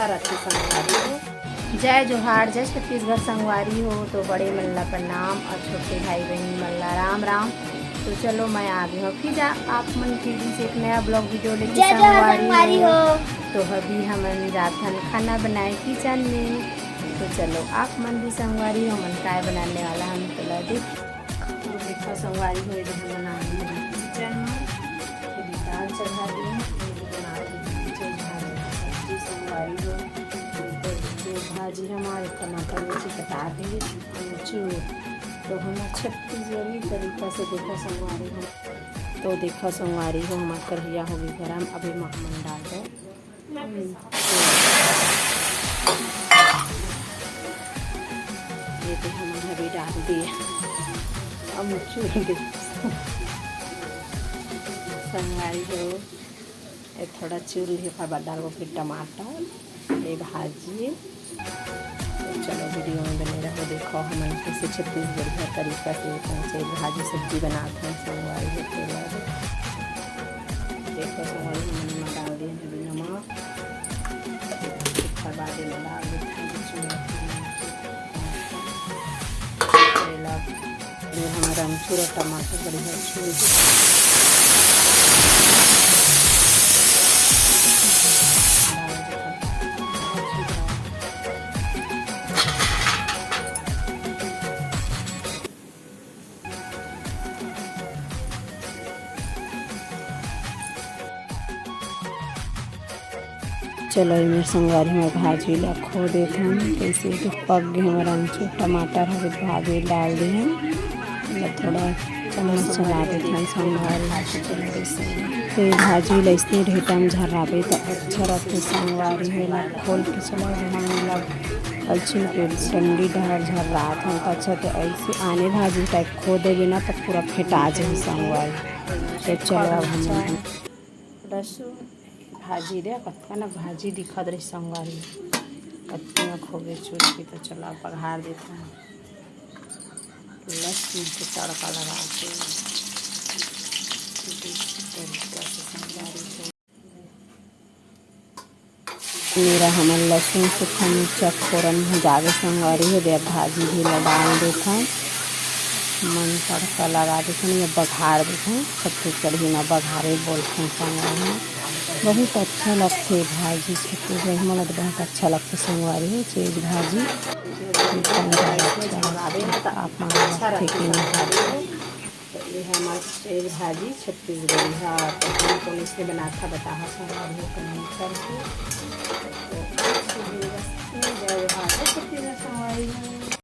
अच्छा रहती संगवारी हो। जय जोहार, जय छत्तीसगढ़ संगवारी हो। तो बड़े मल्ला प्रणाम और छोटे भाई बहन मल्ला राम राम। तो चलो मैं आ गई हूँ फिर आप मन टीवी से एक नया ब्लॉग वीडियो लेके संगवारी हो। तो अभी हम जाथन खाना बनाए किचन में। तो चलो आप मन भी संगवारी हो, मन काय बनाने वाला हम तो देखो संगवारी हो। इधर हम बना किचन में दाल चढ़ा दिए, बना सब्जी संगवारी हो। भाजी हमारे टमाटर मिर्ची कटा दिए अमचूर। तो हम छत्तीसगढ़ी तरीक़ा से देखो संगवारी हो। तो देखो संगवारी हो हमारे कढ़िया होगी गरम, अभी मखमन डाल दो। ये तो हम अभी डाल दिए अमचूर संगवारी हो। ये थोड़ा चूर लिए फिर डाल फिर टमाटर ये भाजी। तो चलो वीडियो में बने रहो, देखो हम कैसे छत्तीसगढ़ी तरीक़ा से भाजी सब्जी बनाते हैं संगवारी हो। देखो संगवारी हमने नमक डाल दिए, अभी नमक फिर बाद में डाल देते हमारा अमचूर टमाटर बढ़िया छूर। चलो मेरे संगवारी में भाजी ला खो देते हैं कैसे तो पक गए हमारा अमचूर टमाटर हमें भाजी डाल दिए हैं। थोड़ा चम्मच चला देते हैं संगवारी। तो ये भाजी ला इसने ढेटा में झर्राबे तो अच्छा रहते संगवारी है। खोल के चला हम लोग अच्छी के डंडी डहर झर्रात हम अच्छा। तो ऐसे आने भाजी टाइप खो देवे ना तो पूरा फेटा जाए संगवारी। तो चलो अब हम लहसुन भाजी दे कत्ता ना भाजी दिखा रही संगवारी कत्ती में खोगे चूर की। तो चला पघार देता है लहसुन से तड़का लगा के मेरा हमारे लहसुन सूखा मिर्चा फोरन भुजागे संगवारी हो। दे भाजी भी डाल देता है मन तड़का लगा देते हैं या बघार देते हैं। छत्तीसगढ़ी में बघारे बोलते हैं संगवारी। बहुत अच्छा लगते है भाजी छत्तीसगढ़ी में तो बहुत अच्छा लगता है संगवारी हो चीज भाजी। आप ये है हमारा चीज भाजी छत्तीसगढ़ी। हाँ तो हमको इसलिए बनाता बता संगवारी हो कमेंट करके। तो जय भारत छत्तीसगढ़ संगवारी हो।